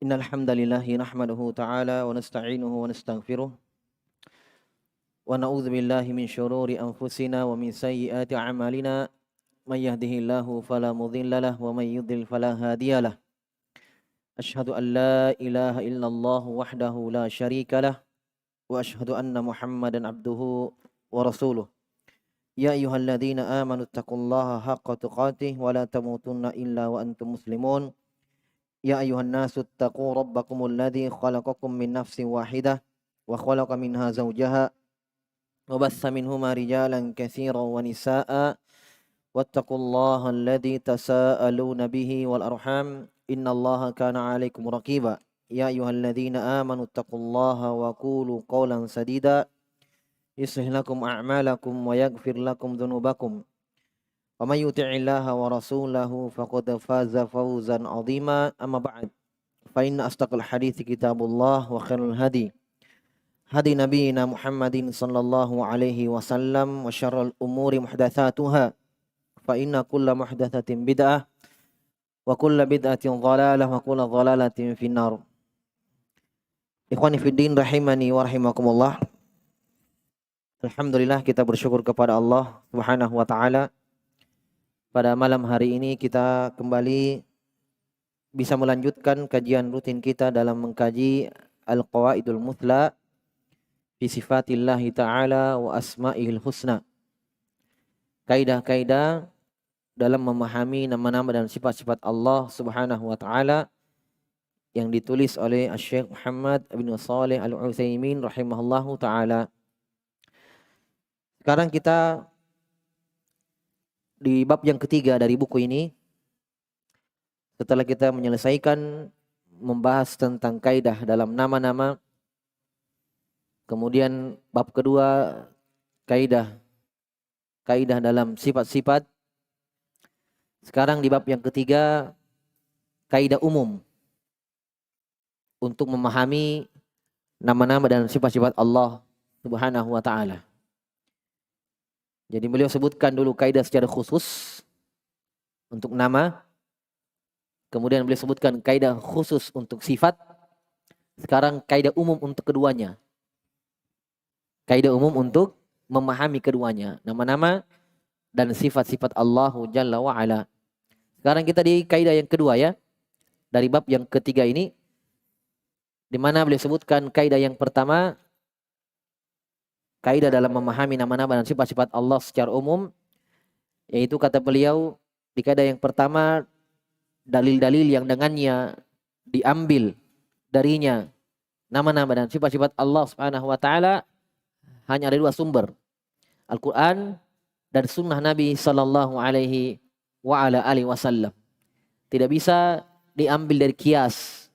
Innal hamdalillahi nahmaduhu ta'ala wa nasta'inuhu wa nastaghfiruh wa na'udzu billahi min syururi anfusina wa min sayyiati a'malina may yahdihillahu fala mudhillalah wa may yudlil fala hadiyalah. Asyhadu an la ilaha illallah wahdahu la syarikalah wa asyhadu anna Muhammadan abduhu wa rasuluh. Ya ayyuhalladzina amanu taqullaha haqqa tuqatih wa la tamutunna illa wa antum muslimun. Ya ayuhan nasu taqu rabbakumul ladzi khalaqakum min nafsin wahidah wa khalaqa minha zawjaha wa bassa minhuma rijalan katsiran wa nisaa'a wattaqullaha alladzi tasaaluna bihi wal arham innallaha kana 'alaikum raqiba. Ya ayyuhalladzina amanu taqullaha wa qulu qawlan sadida yuslih lakum a'malakum wa yaghfir lakum dhunubakum. Wa may yuti'illaha wa rasulahu faqad faza fawzan 'azima. Amma ba'd. Fa inna astaqal hadithi kitabullah wa khairul hadi nabiyina Muhammadin sallallahu alaihi wasallam wa syarrul umuri muhdatsatuha fa inna kulla muhdatsatin bid'ah wa kulla bid'atin dhalalah wa kulla dhalalatin finnar. Ikhwani fid din rahimani wa rahimakumullah. Alhamdulillah, kita bersyukur kepada Allah Subhanahu wa taala. Pada malam hari ini kita kembali bisa melanjutkan kajian rutin kita dalam mengkaji Al-Qawaidul Muthla fi sifatillahi ta'ala wa asma'ihil husna. Kaidah-kaidah dalam memahami nama-nama dan sifat-sifat Allah Subhanahu wa taala yang ditulis oleh Syekh Muhammad bin Shalih Al-Utsaimin rahimahullahu taala. Sekarang kita di bab yang ketiga dari buku ini. Setelah kita menyelesaikan membahas tentang kaidah dalam nama-nama, kemudian bab kedua kaidah dalam sifat-sifat. Sekarang di bab yang ketiga kaidah umum untuk memahami nama-nama dan sifat-sifat Allah Subhanahu wa taala. Jadi beliau sebutkan dulu kaidah secara khusus untuk nama. Kemudian beliau sebutkan kaidah khusus untuk sifat. Sekarang kaidah umum untuk keduanya. Kaidah umum untuk memahami keduanya. Nama-nama dan sifat-sifat Allah Jalla wa'ala. Sekarang kita di kaidah yang kedua ya. Dari bab yang ketiga ini. Di mana beliau sebutkan kaidah yang pertama. Kaidah dalam memahami nama-nama dan sifat-sifat Allah secara umum, yaitu kata beliau di kaidah yang pertama, dalil-dalil yang dengannya diambil darinya nama-nama dan sifat-sifat Allah Subhanahu wa taala hanya ada dua sumber, Al-Qur'an dan sunnah Nabi sallallahu alaihi wa ala alihi wasallam. Tidak bisa diambil dari kias.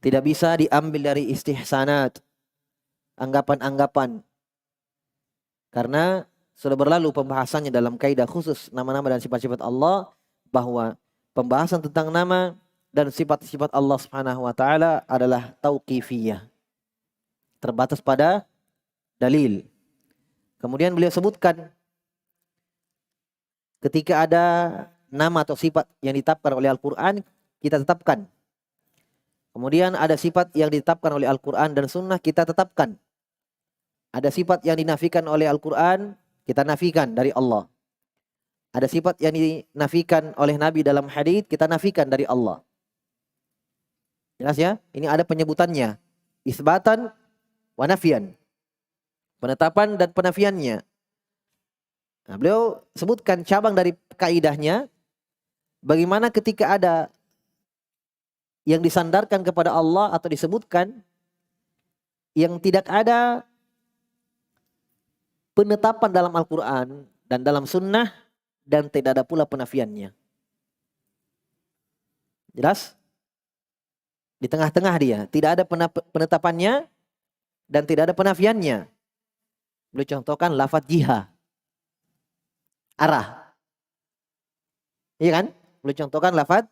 Tidak bisa diambil dari istihsanat, anggapan-anggapan. Karena sudah berlalu pembahasannya dalam kaidah khusus nama-nama dan sifat-sifat Allah, bahwa pembahasan tentang nama dan sifat-sifat Allah Subhanahu wa taala adalah tauqifiyah. Terbatas pada dalil. Kemudian beliau sebutkan ketika ada nama atau sifat yang ditetapkan oleh Al-Qur'an, kita tetapkan. Kemudian ada sifat yang ditetapkan oleh Al-Qur'an dan sunnah, kita tetapkan. Ada sifat yang dinafikan oleh Al-Quran, kita nafikan dari Allah. Ada sifat yang dinafikan oleh Nabi dalam hadits, kita nafikan dari Allah. Jelas ya? Ini ada penyebutannya. Isbatan wa nafian. Penetapan dan penafiannya. Nah, beliau sebutkan cabang dari kaidahnya. Bagaimana ketika ada yang disandarkan kepada Allah atau disebutkan yang tidak ada penetapan dalam Al-Quran dan dalam sunnah, dan tidak ada pula penafiannya. Jelas? Di tengah-tengah dia. Tidak ada penetapannya dan tidak ada penafiannya. Beliau contohkan lafaz jiha. Arah. Iya kan? Beliau contohkan lafaz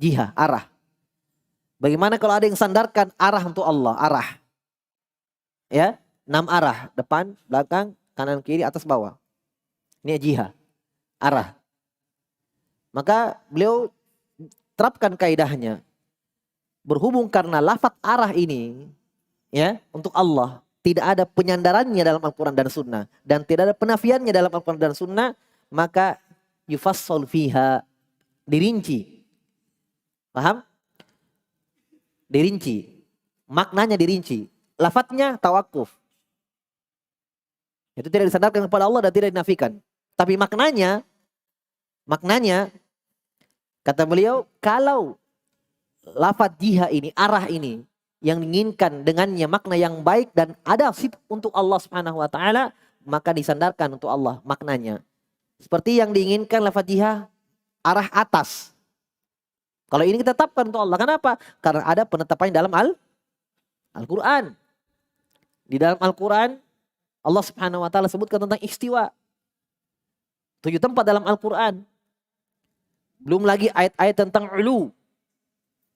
jiha, arah. Bagaimana kalau ada yang sandarkan arah untuk Allah, arah. Ya, 6 arah, depan, belakang, kanan, kiri, atas, bawah. Ini jiha, arah. Maka beliau terapkan kaidahnya. Berhubung karena lafaz arah ini ya untuk Allah tidak ada penyandarannya dalam Al-Quran dan Sunnah dan tidak ada penafiannya dalam Al-Quran dan Sunnah, maka yufassal fiha, dirinci. Paham? Dirinci. Maknanya dirinci. Lafadznya tawakuf. Itu tidak disandarkan kepada Allah dan tidak dinafikan. Tapi maknanya kata beliau, kalau lafadz jiha ini, arah ini yang diinginkan dengannya makna yang baik dan ada sifat untuk Allah Subhanahu wa taala, maka disandarkan untuk Allah maknanya. Seperti yang diinginkan lafadz jiha arah atas. Kalau ini kita tetapkan untuk Allah. Kenapa? Karena ada penetapannya dalam Al-Quran. Di dalam Al-Quran Allah Subhanahu wa taala sebutkan tentang istiwa. 7 tempat dalam Al-Quran. Belum lagi ayat-ayat tentang ulu.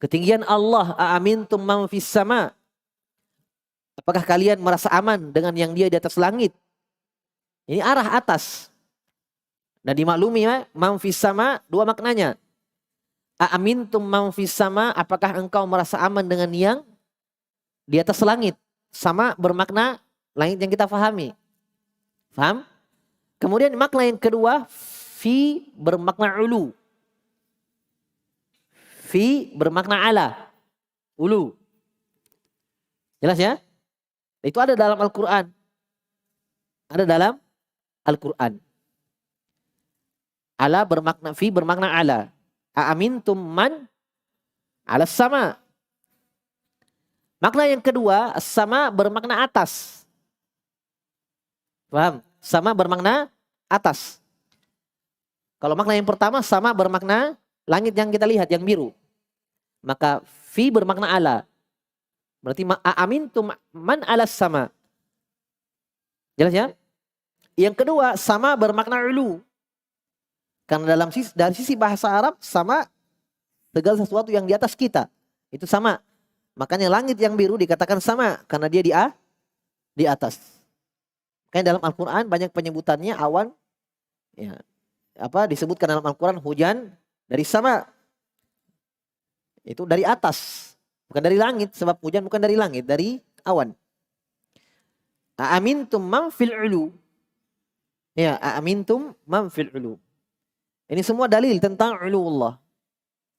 Ketinggian Allah, aamintum man fis sama. Apakah kalian merasa aman dengan yang dia di atas langit? Ini arah atas. Dan dimaklumi ya, man fis sama 2 maknanya. Aamintum man fis sama, apakah engkau merasa aman dengan yang di atas langit? Sama bermakna langit yang kita fahami. Faham? Kemudian makna yang kedua, fi bermakna ulu. Fi bermakna ala. Ulu. Jelas ya? Itu ada dalam Al-Quran. Ada dalam Al-Quran. Ala bermakna, fi bermakna ala. Aamintum man ala sama. Makna yang kedua, sama bermakna atas. Paham? Sama bermakna atas. Kalau makna yang pertama, sama bermakna langit yang kita lihat, yang biru. Maka fi bermakna ala. Berarti aamintum man ala sama. Jelas ya? Yang kedua, sama bermakna ulu. Karena dari sisi bahasa Arab, sama segala sesuatu yang di atas kita. Itu sama. Makanya langit yang biru dikatakan sama. Karena dia di atas. Makanya dalam Al-Quran banyak penyebutannya awan. Ya, disebutkan dalam Al-Quran hujan dari sama. Itu dari atas. Bukan dari langit. Sebab hujan bukan dari langit. Dari awan. Aamintum man fil ulu. Ya, aamintum man fil ulu. Ini semua dalil tentang uluullah.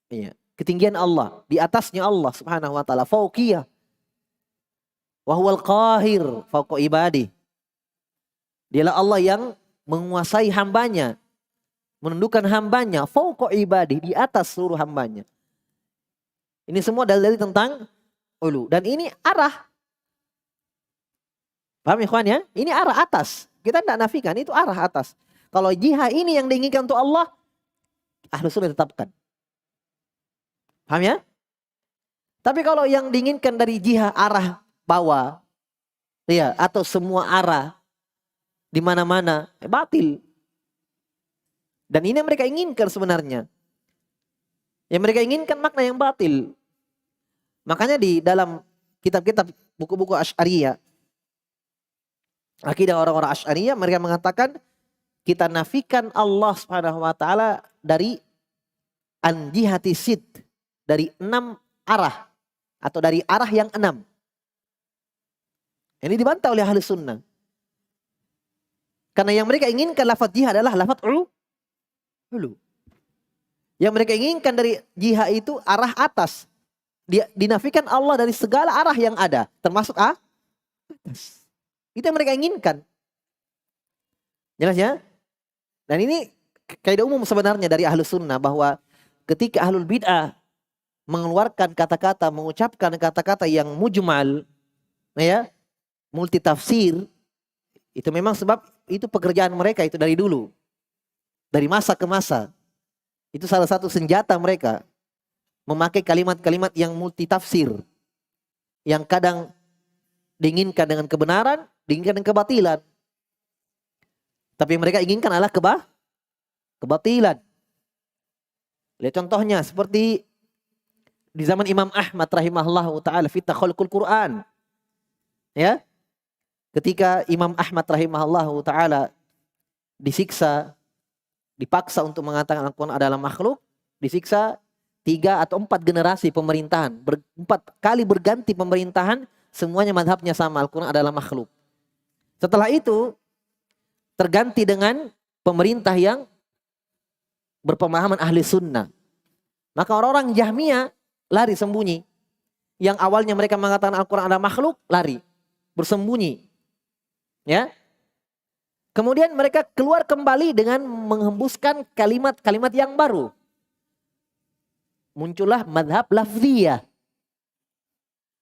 Iya, ketinggian Allah, di atasnya Allah Subhanahu wa taala, fauqiyah. Wa huwal qahir fauqa ibadi. Dialah Allah yang menguasai hambanya, menundukkan hambanya, fauqa ibadi, di atas seluruh hambanya. Ini semua dalil tentang ulu. Dan ini arah. Paham ikhwan ya? Ini arah atas. Kita tidak nafikan, itu arah atas. Kalau jiha ini yang diinginkan untuk Allah, Ahlus Sunnah tetapkan. Paham ya? Tapi kalau yang diinginkan dari jiha arah bawah, ya, atau semua arah, di mana-mana, batil. Dan ini yang mereka inginkan sebenarnya. Yang mereka inginkan makna yang batil. Makanya di dalam kitab-kitab buku-buku Asy'ariyah, akidah orang-orang Asy'ariyah, mereka mengatakan kita nafikan Allah Subhanahu wa taala dari an-jihati sid, dari 6 arah atau dari arah yang 6. Ini dibantah oleh Ahlus Sunnah. Karena yang mereka inginkan lafaz jihah adalah lafaz ulu. Yang mereka inginkan dari jihah itu arah atas. Dia dinafikan Allah dari segala arah yang ada, termasuk atas. Itu yang mereka inginkan. Jelas ya? Dan ini kaidah umum sebenarnya dari Ahlus Sunnah, bahwa ketika Ahlul Bid'ah mengeluarkan kata-kata, mengucapkan kata-kata yang mujmal, ya, multi tafsir, itu memang sebab itu pekerjaan mereka itu dari dulu. Dari masa ke masa. Itu salah satu senjata mereka. Memakai kalimat-kalimat yang multi tafsir. Yang kadang diinginkan dengan kebenaran, diinginkan dengan kebatilan. Tapi mereka inginkan adalah kebatilan. Lihat contohnya seperti di zaman Imam Ahmad rahimahullahu taala fi takhalqul Quran. Ya. Ketika Imam Ahmad rahimahullahu taala disiksa, dipaksa untuk mengatakan Al-Quran adalah makhluk, disiksa, 3 atau 4 generasi pemerintahan, 4 kali berganti pemerintahan, semuanya madhabnya sama, Al-Quran adalah makhluk. Setelah itu terganti dengan pemerintah yang berpemahaman ahli sunnah. Maka orang-orang Jahmiyah lari sembunyi. Yang awalnya mereka mengatakan Al-Quran adalah makhluk, lari, bersembunyi. Ya. Kemudian mereka keluar kembali dengan menghembuskan kalimat-kalimat yang baru. Muncullah madhab lafziyah.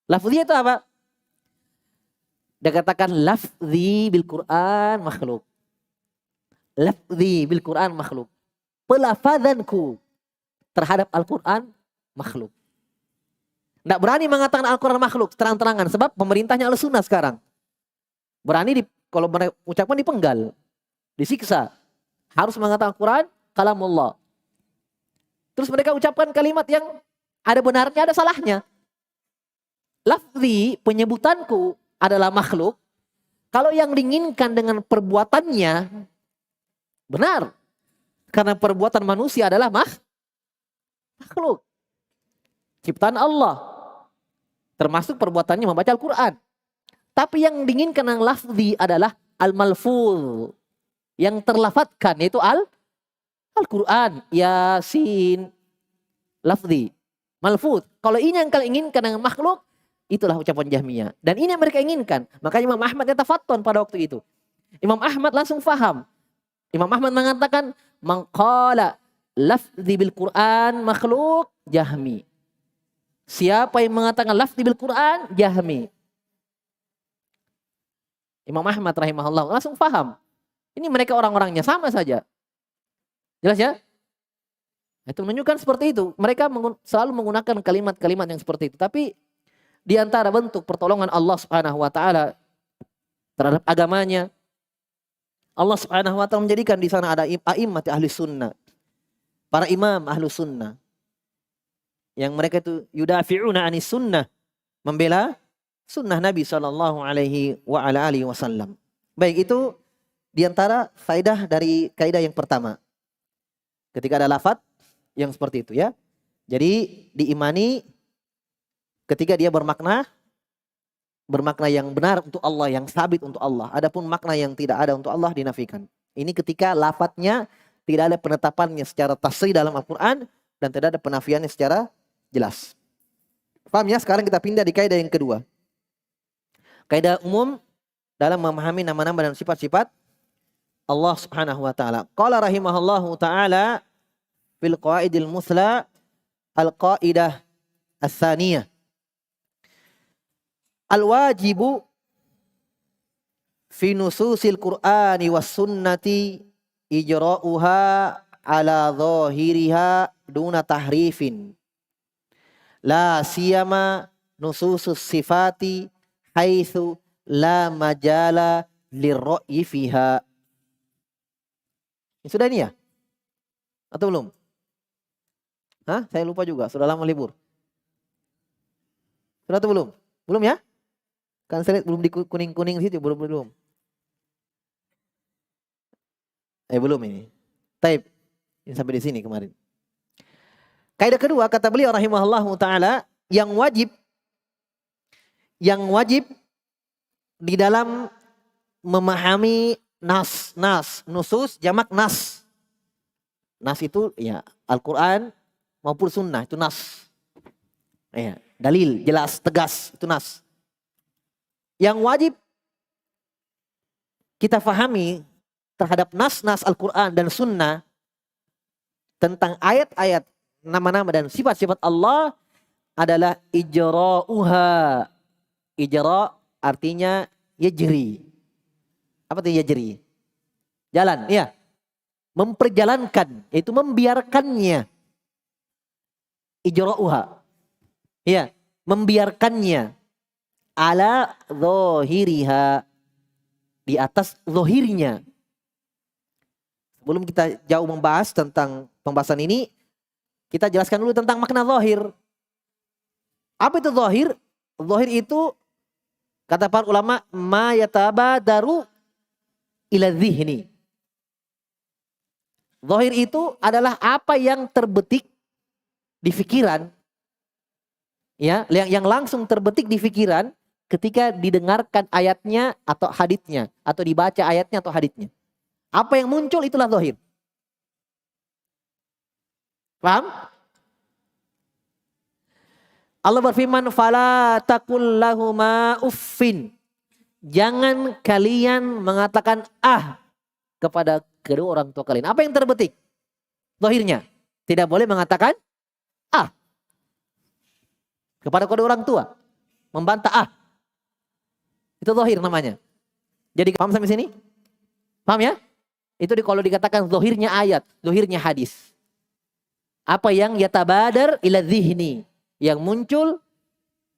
Lafziyah itu apa? Dia katakan lafzi bil Quran makhluk. Lafzi bil Quran makhluk. Pelafazanku terhadap Al-Quran makhluk. Tidak berani mengatakan Al-Quran makhluk terang-terangan. Sebab pemerintahnya Ahlussunnah sekarang. Berani kalau mereka ucapkan dipenggal. Disiksa. Harus mengatakan Al-Quran kalamullah. Terus mereka ucapkan kalimat yang ada benarnya, ada salahnya. Lafzi penyebutanku adalah makhluk. Kalau yang diinginkan dengan perbuatannya benar. Karena perbuatan manusia adalah makhluk. Ciptaan Allah. Termasuk perbuatannya membaca Al-Quran. Tapi yang diinginkan yang lafzi adalah al-malfuz. Yang terlafadzkan yaitu Al-Quran, Yasin, lafzi, malfuz. Kalau ini yang kalian inginkan dengan makhluk, itulah ucapan Jahmiyah. Dan ini yang mereka inginkan. Makanya Imam Ahmad yatafatton pada waktu itu. Imam Ahmad langsung faham. Imam Ahmad mengatakan, man qala lafzi bil Quran makhluk, Jahmi. Siapa yang mengatakan lafzi bil Quran, Jahmi. Imam Ahmad rahimahullah langsung faham. Ini mereka orang-orangnya sama saja. Jelas ya? Itu menunjukkan seperti itu. Mereka selalu menggunakan kalimat-kalimat yang seperti itu. Tapi di antara bentuk pertolongan Allah Subhanahu wa taala terhadap agamanya, Allah Subhanahu wa taala menjadikan di sana ada a'immat ahli sunnah. Para imam ahli sunnah. Yang mereka itu yudafi'una anis sunnah, membela sunnah Nabi sallallahu alaihi wasallam. Baik, itu di antara faedah dari kaidah yang pertama. Ketika ada lafaz yang seperti itu ya. Jadi diimani ketika dia bermakna yang benar untuk Allah, yang sabit untuk Allah. Adapun makna yang tidak ada untuk Allah dinafikan. Ini ketika lafadznya tidak ada penetapannya secara tasrih dalam Al-Quran dan tidak ada penafiannya secara jelas. Paham ya? Sekarang kita pindah di kaidah yang kedua. Kaidah umum dalam memahami nama-nama dan sifat-sifat Allah Subhanahu wa taala. Qala rahimahullahu taala fil qawaidil musla al-qaidah as-saniyah. Al-wajibu fi nususil Qur'ani was sunnati ijra'uha ala zahiriha duna tahrifin. La siyama nususus sifati haitsu la majala lirra'yi fiha. Sudah ini ya? Atau belum? Hah? Saya lupa juga. Sudah lama libur. Sudah atau belum? Belum ya? Kan saya lihat belum di kuning-kuning situ. Belum. Belum ini. Taib. Ini sampai di sini kemarin. Kaidah kedua kata beliau rahimahullahu taala, yang wajib di dalam memahami nusus jamak nas. Nas itu ya Al-Quran maupun sunnah itu nas. Ya, dalil jelas tegas itu nas. Yang wajib kita fahami terhadap nas-nas Al-Quran dan sunnah tentang ayat-ayat nama-nama dan sifat-sifat Allah adalah ijra'uha. Ijra' artinya yajri. Apa itu yajri? Jalan, iya. Memperjalankan, yaitu membiarkannya. Ijra'uha. Iya, membiarkannya. Ala zahiriha. Di atas zahirnya. Sebelum kita jauh membahas tentang pembahasan ini, kita jelaskan dulu tentang makna zahir. Apa itu zahir? Zahir itu, kata para ulama, ma yatabadaru ila dhihni. Zahir itu adalah apa yang terbetik di pikiran, ya, yang langsung terbetik di pikiran ketika didengarkan ayatnya atau haditsnya, atau dibaca ayatnya atau haditsnya. Apa yang muncul itulah zahir. Paham? Allah berfirman, "Fala taqul lahuma uffin." Jangan kalian mengatakan kepada kedua orang tua kalian. Apa yang terbetik? Zahirnya. Tidak boleh mengatakan kepada kedua orang tua. Membantah Itu zahir namanya. Jadi paham sampai sini? Paham ya? Itu kalau dikatakan zahirnya ayat, zahirnya hadis. Apa yang yatabadar ila dhihni, yang muncul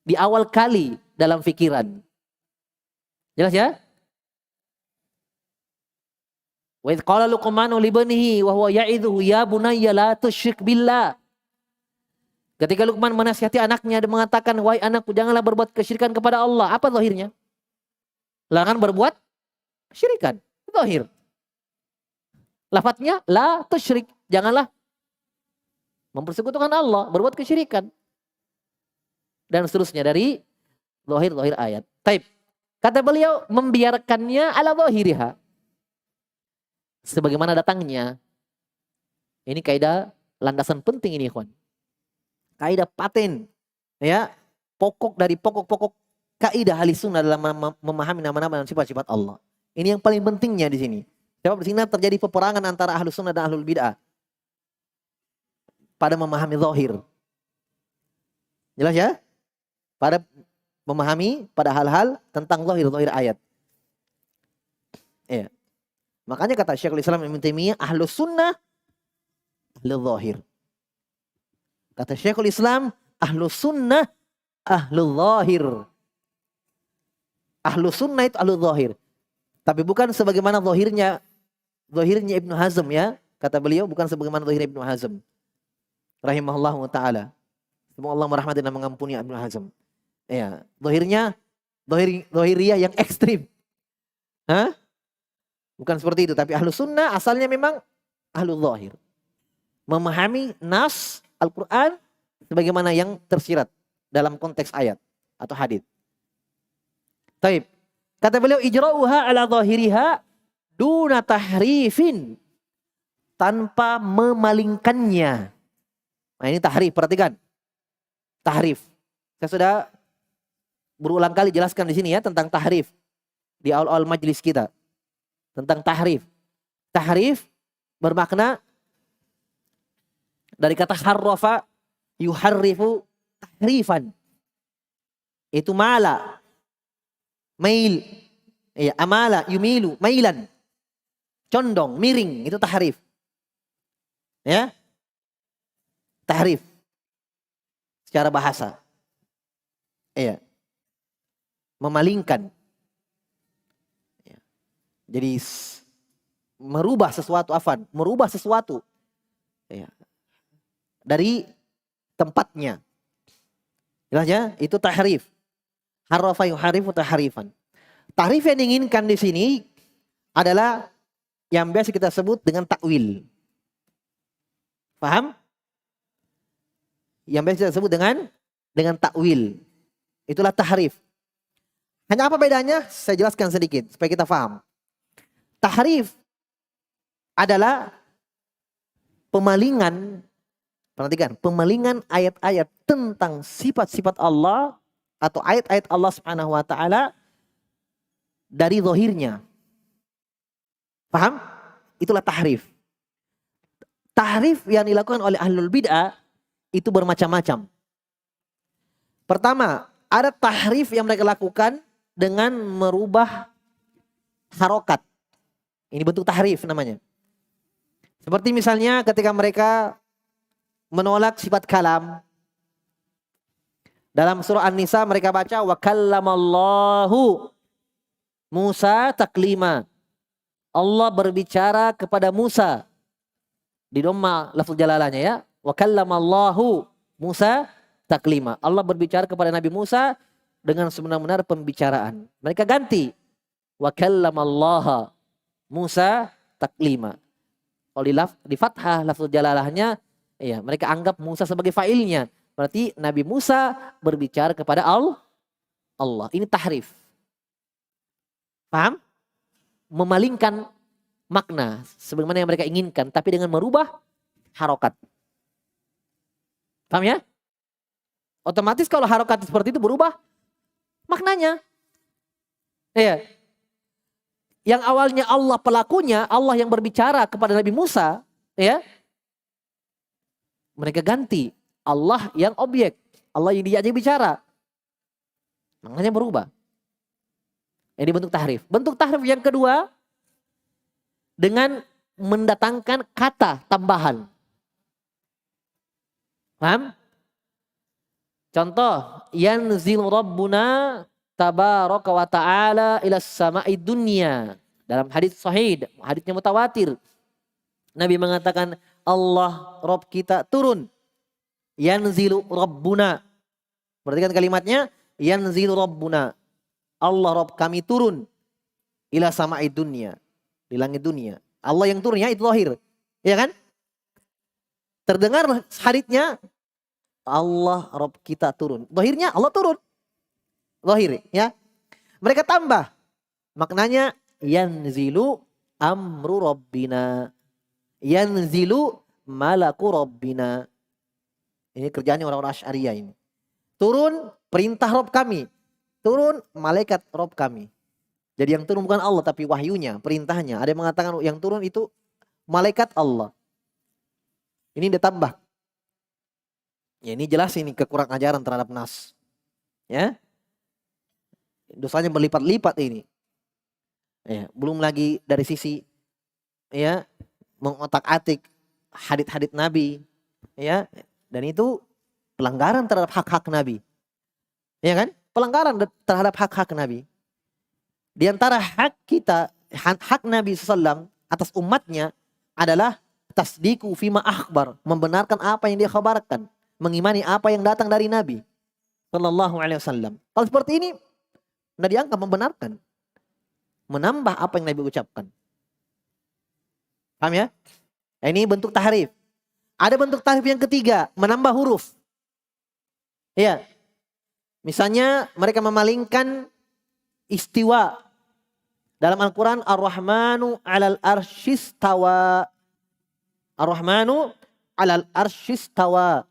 di awal kali dalam fikiran. Jelas ya? Wa idh qala Luqmanu li banihi wa huwa ya'idhuhu ya bunayya la tusyrik billah. Ketika Luqman menasihati anaknya dan mengatakan, "Wahai anakku, janganlah berbuat kesyirikan kepada Allah." Apa zahirnya? Larangan berbuat kesyirikan. Zahir. Lafadznya la tusyrik, janganlah mempersekutukan Allah, berbuat kesyirikan. Dan seterusnya dari zahir ayat. Taib. Kata beliau, membiarkannya ala zahiriha. Sebagaimana datangnya. Ini kaidah landasan penting ini, ikhwan. Kaidah paten, ya, pokok dari pokok-pokok kaidah ahli sunnah dalam memahami nama-nama dan sifat-sifat Allah. Ini yang paling pentingnya di sini. Sebab di sini terjadi peperangan antara ahlu sunnah dan ahlul bid'ah pada memahami zahir. Jelas ya? Pada memahami pada hal-hal tentang zahir ayat. Ya. Makanya kata Syekhul Islam Ibnu Taimiyah, ahlu sunnah ahlu zahir. Kata Syekhul Islam, ahlu sunnah, ahlu zahir. Ahlu sunnah itu ahlu zahir. Tapi bukan sebagaimana zahirnya Ibnu Hazm, ya. Kata beliau, bukan sebagaimana zahirnya Ibnu Hazm. Rahimahullah ta'ala. Semoga Allah merahmati dan mengampuni Ibnu Hazm. Ya, zahiriyah yang ekstrim. Bukan seperti itu. Tapi ahlu sunnah asalnya memang ahlu zahir. Memahami nas Al-Quran sebagaimana yang tersirat dalam konteks ayat atau hadis. Taib. Kata beliau, ijra'uha ala zahiriha duna tahrifin, tanpa memalingkannya. Nah, ini tahrif, perhatikan. Tahrif. Saya sudah berulang kali jelaskan di sini ya tentang tahrif di awal-awal majelis kita. Tentang tahrif. Tahrif bermakna dari kata harrafa yuharrifu tahrifan. Itu mala, mail, ya, amala, yumilu, mailan, condong, miring, itu tahrif. Ya, tahrif secara bahasa. Iya, memalingkan. Ya. Jadi merubah sesuatu, merubah sesuatu. Ya. Dari tempatnya. Jelas ya? Itu tahrif. Harrafa yuharifu tahrifan. Tahrif yang diinginkan di sini adalah yang biasa kita sebut dengan takwil. Paham? Yang biasa kita sebut dengan takwil. Itulah tahrif. Hanya apa bedanya? Saya jelaskan sedikit supaya kita paham. Tahrif adalah pemalingan. Perhatikan, pemalingan ayat-ayat tentang sifat-sifat Allah atau ayat-ayat Allah Subhanahu wa taala dari zahirnya. Paham? Itulah tahrif. Tahrif yang dilakukan oleh ahlul bid'ah itu bermacam-macam. Pertama, ada tahrif yang mereka lakukan dengan merubah harokat. Ini bentuk tahrif namanya. Seperti misalnya ketika mereka menolak sifat kalam. Dalam surah An-Nisa mereka baca wa kallamallahu Musa taklima. Allah berbicara kepada Musa. Di dhamma lafaz jalalahnya ya. Wa kallamallahu Musa taklima. Allah berbicara kepada Nabi Musa dengan sebenar-benar pembicaraan. Mereka ganti wa kallamallaha Musa taklima. Kalau di fathah lafaz jalalahnya Ya, mereka anggap Musa sebagai fa'ilnya. Berarti Nabi Musa berbicara kepada Allah. Ini tahrif. Paham? Memalingkan makna sebagaimana yang mereka inginkan, tapi dengan merubah harokat. Paham ya? Otomatis kalau harokat seperti itu berubah maknanya. Iya. Yang awalnya Allah pelakunya, Allah yang berbicara kepada Nabi Musa, ya. Mereka ganti Allah yang objek, Allah yang diajak bicara. Maknanya berubah. Ini bentuk tahrif. Bentuk tahrif yang kedua dengan mendatangkan kata tambahan. Paham? Contoh, yanzil rabbuna tabaraka wa ta'ala ila sama'i dunya. Dalam hadis sahih, hadisnya mutawatir. Nabi mengatakan Allah Rabb kita turun. Yanzilu rabbuna. Perhatikan kalimatnya, yanzilu rabbuna. Allah Rabb kami turun ila sama'i dunya, di langit dunia. Allah yang turunnya itu zahir. Ya kan? Terdengar haditsnya Allah Rabb kita turun. Zahirnya Allah turun. Zahir ya. Mereka tambah maknanya yanzilu amru rabbina. Yanzilu malaku rabbina. Ini kerjaannya orang-orang Asy'ariyah ini. Turun perintah Rabb kami. Turun malaikat Rabb kami. Jadi yang turun bukan Allah tapi wahyunya, perintahnya. Ada yang mengatakan yang turun itu malaikat Allah. Ini ditambah. Ya ini jelas ini kekurang ajaran terhadap nas. Ya. Dosanya berlipat-lipat ini. Ya, belum lagi dari sisi ya mengotak-atik hadits-hadits Nabi. Ya, dan itu pelanggaran terhadap hak-hak Nabi. Ya kan? Pelanggaran terhadap hak-hak Nabi. Di antara hak kita, hak Nabi SAW atas umatnya adalah tasdiku fima akhbar. Membenarkan apa yang dia khabarkan. Mengimani apa yang datang dari Nabi SAW. Kalau seperti ini, nah dianggap membenarkan. Menambah apa yang Nabi ucapkan. Paham ya? Ini bentuk tahrif. Ada bentuk tahrif yang ketiga, menambah huruf. Ya. Misalnya mereka memalingkan istiwa. Dalam Al-Quran, Ar-Rahmanu alal arsyistawa. Ar-Rahmanu alal arsyistawa.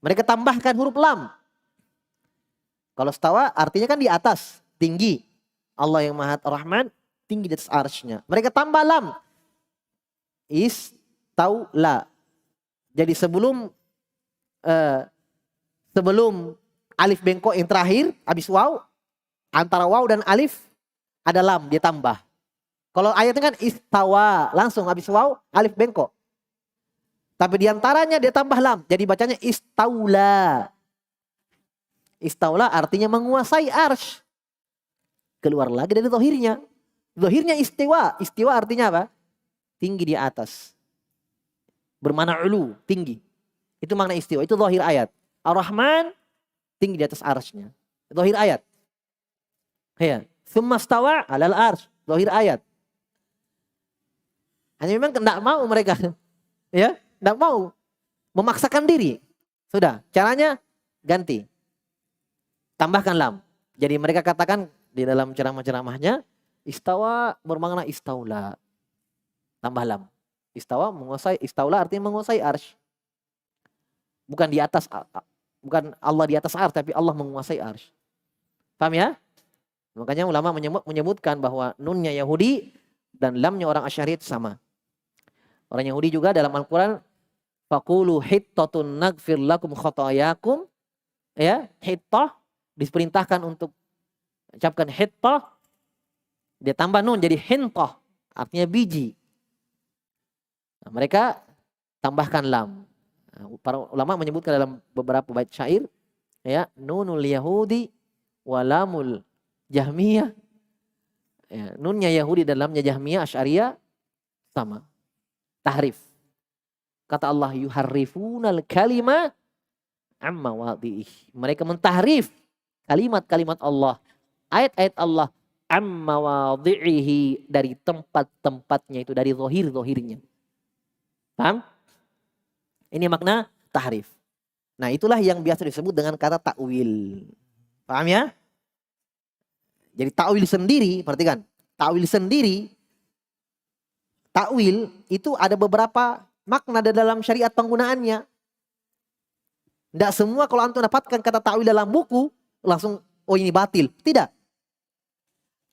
Mereka tambahkan huruf lam. Kalau stawa artinya kan di atas, tinggi. Allah yang Maha Rahman tinggi di atas arsy-Nya. Mereka tambah lam. Istaula. Jadi sebelum alif bengkok yang terakhir, habis waw, antara waw dan alif ada lam, dia tambah. Kalau ayatnya kan istawa, langsung habis waw, alif bengkok. Tapi diantaranya dia tambah lam, jadi bacanya istaula. Istaula artinya menguasai arsy. Keluar lagi dari zahirnya. Zahirnya istiwa. Istiwa artinya apa? Tinggi di atas. Bermakna ulu, tinggi. Itu makna istiwa, itu zahir ayat. Ar-Rahman tinggi di atas arsy-Nya. Zahir ayat. Ya. Tsumma stawa 'alal arsy. Zahir ayat. Hanya memang tidak mau mereka. Ya, tidak mau. Memaksakan diri. Sudah, caranya ganti. Tambahkan lam. Jadi mereka katakan di dalam ceramah-ceramahnya, istawa bermakna istaula. Tambah lam. Istawa menguasai, istaula artinya menguasai arsy. Bukan di atas, bukan Allah di atas arsy, tapi Allah menguasai arsy. Paham ya? Makanya ulama menyebutkan bahwa nunnya Yahudi dan lamnya orang Asy'ariyah itu sama. Orang Yahudi juga dalam Al-Quran, faqulu hittatun naghfir lakum khotoyakum. Ya, hittah diperintahkan untuk ucapkan hittah. Dia tambah nun jadi hintah, artinya biji. Nah, mereka tambahkan lam. Para ulama menyebutkan dalam beberapa bait syair, ya, nunul yahudi walamul jahmiyah. Ya, nunnya Yahudi dan lamnya Jahmiyah Asy'ariyah sama. Tahrif. Kata Allah, yuharrifunal kalima amma wadhi'ih. Mereka mentahrif kalimat-kalimat Allah, ayat-ayat Allah amma wadhi'ihi, dari tempat-tempatnya, itu dari zahir-zahirnya. Paham? Ini makna tahrif. Nah, itulah yang biasa disebut dengan kata takwil. Paham ya? Jadi takwil sendiri, perhatikan. Takwil sendiri, takwil itu ada beberapa makna dalam syariat penggunaannya. Tidak semua kalau antum dapatkan kata takwil dalam buku, langsung, oh ini batil. Tidak.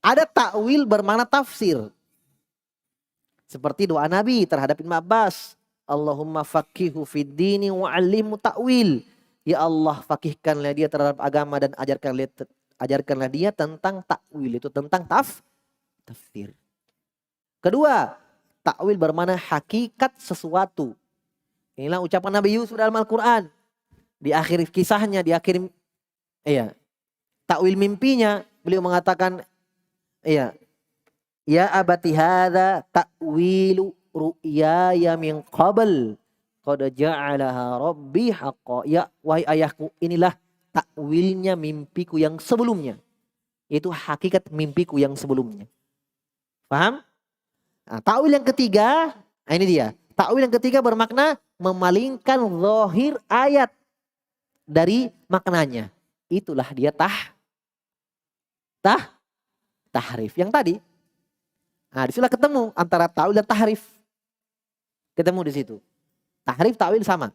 Ada takwil bermakna tafsir. Seperti doa Nabi terhadap Ibn Abbas. Allahumma faqihu fid dini wa'allimhu ta'wil. Ya Allah, fakihkanlah dia terhadap agama dan ajarkanlah dia tentang takwil, itu tentang tafsir. Kedua, takwil bermakna hakikat sesuatu. Inilah ucapan Nabi Yusuf dalam Al-Quran. Di akhir kisahnya, di akhir takwil mimpinya, beliau mengatakan, ya abati hadza ta'wilu ru'yaya min qabl qad ja'alaha rabbi haqqan. Ya wahai ayahku, inilah takwilnya mimpiku yang sebelumnya. Itu hakikat mimpiku yang sebelumnya. Paham? Nah, takwil yang ketiga, ini dia. Takwil yang ketiga bermakna memalingkan zahir ayat dari maknanya. Itulah dia tahrif yang tadi. Nah, disitulah ketemu antara takwil dan tahrif. Ketemu di situ. Tahrif, takwil sama.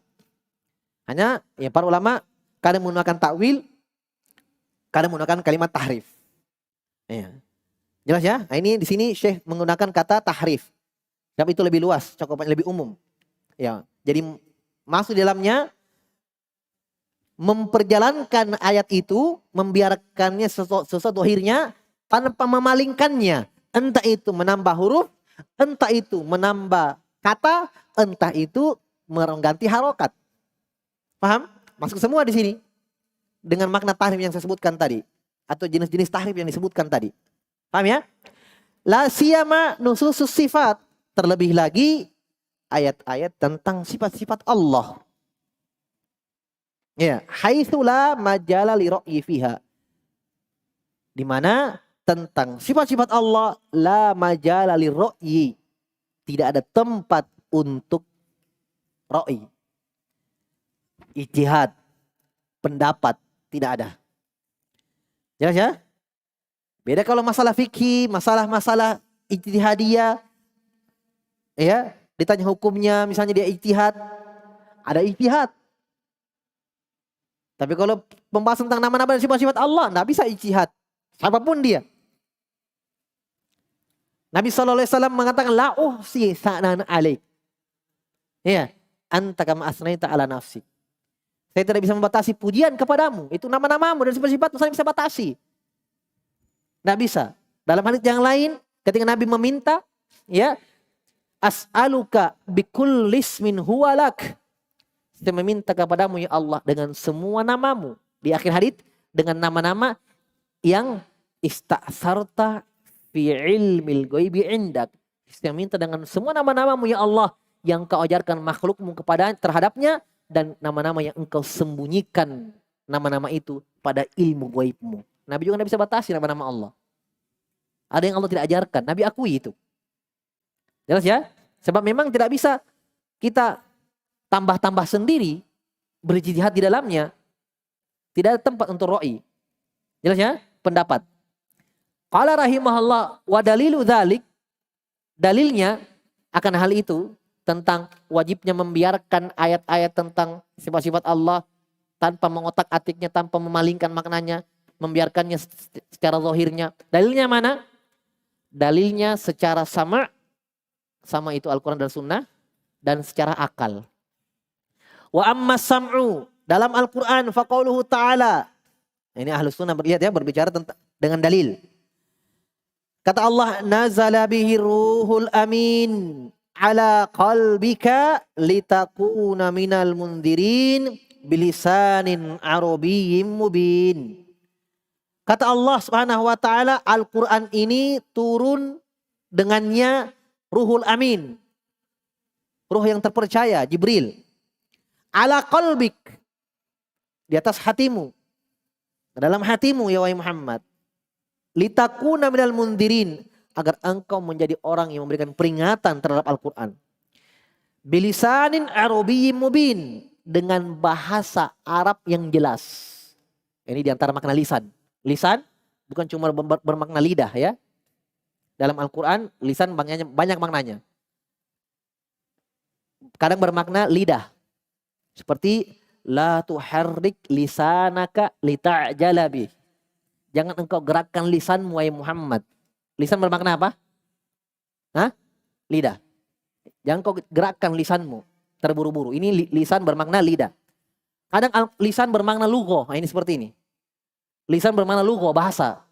Hanya ya para ulama kadang menggunakan takwil, kadang menggunakan kalimat tahrif. Ya. Jelas ya? Nah, ini di sini Syekh menggunakan kata tahrif. Sebab itu lebih luas, cakupannya lebih umum. Ya. Jadi masuk di dalamnya memperjalankan ayat itu, membiarkannya sesuatu akhirnya tanpa memalingkannya. Entah itu menambah huruf, entah itu menambah kata, entah itu mengganti harokat. Paham? Masuk semua di sini. Dengan makna tahrif yang saya sebutkan tadi. Atau jenis-jenis tahrif yang disebutkan tadi. Paham ya? La siyama nususus sifat. Terlebih lagi ayat-ayat tentang sifat-sifat Allah. Ya, haitsu la majala li ra'yi fiha. Di mana tentang sifat-sifat Allah la majala li ra'yi. Tidak ada tempat untuk ra'yi. Ijtihad, pendapat, tidak ada. Jelas ya? Beda kalau masalah fikih, masalah-masalah ijtihadiyah, ya, ditanya hukumnya, misalnya dia ijtihad, ada ijtihad. Tapi kalau pembahasan tentang nama-nama dan sifat-sifat Allah, tidak bisa ijtihad. Siapapun dia. Nabi SAW mengatakan, la uhsi sa'nan alaik. Ya, anta kama asnaita ala nafsi. Saya tidak bisa membatasi pujian kepadamu. Itu nama-namamu dan sifat-sifatmu saya bisa batasi. Tidak bisa. Dalam hadits yang lain, ketika Nabi meminta, ya, as'aluka bikulli ismin huwa lak. Saya meminta kepadamu ya Allah dengan semua namamu. Di akhir hadits dengan nama-nama yang ista'sarta fi ilmil ghaibi indak. Saya minta dengan semua nama-namamu ya Allah yang kau ajarkan makhlukmu kepada terhadapnya dan nama-nama yang engkau sembunyikan nama-nama itu pada ilmu ghaibmu. Nabi juga tidak bisa batasi nama-nama Allah. Ada yang Allah tidak ajarkan, Nabi akui itu. Jelas ya? Sebab memang tidak bisa kita tambah-tambah sendiri, berijtihad di dalamnya. Tidak ada tempat untuk ra'i. Jelas ya? Pendapat. Qala rahimahullah wa dalilu dzalik, dalilnya akan hal itu tentang wajibnya membiarkan ayat-ayat tentang sifat-sifat Allah tanpa mengotak-atiknya, tanpa memalingkan maknanya, membiarkannya secara zahirnya. Dalilnya mana? Dalilnya secara sama itu Al-Quran dan Sunnah, dan secara akal. Wa amma sam'u, dalam Al-Quran faqauluhu ta'ala. Ini Ahlus Sunnah berbicara tentang dengan dalil. Kata Allah, nazala bihi ruhul amin ala qalbika litakuna minal mundirin bilisanin arabiyyin mubin. Kata Allah Subhanahu wa taala, Al-Qur'an ini turun dengannya Ruhul Amin. Ruh yang terpercaya, Jibril. Ala qalbik, di atas hatimu. Dalam hatimu ya wahai Muhammad. Litakuna minal mundirin, agar engkau menjadi orang yang memberikan peringatan terhadap Al-Qur'an. Bilisanin Arabiyyin mubin, dengan bahasa Arab yang jelas. Ini diantara makna lisan. Lisan bukan cuma bermakna lidah ya. Dalam Al-Quran lisan banyak maknanya. Kadang bermakna lidah. Seperti la tuharrik lisanaka lita'jala bih. Jangan engkau gerakkan lisanmu wahai Muhammad. Lisan bermakna apa? Hah? Lidah. Jangan kau gerakkan lisanmu terburu-buru. Ini lisan bermakna lidah. Kadang lisan bermakna lugha. Nah, ini seperti ini. Lisan bermakna lugha, bahasa.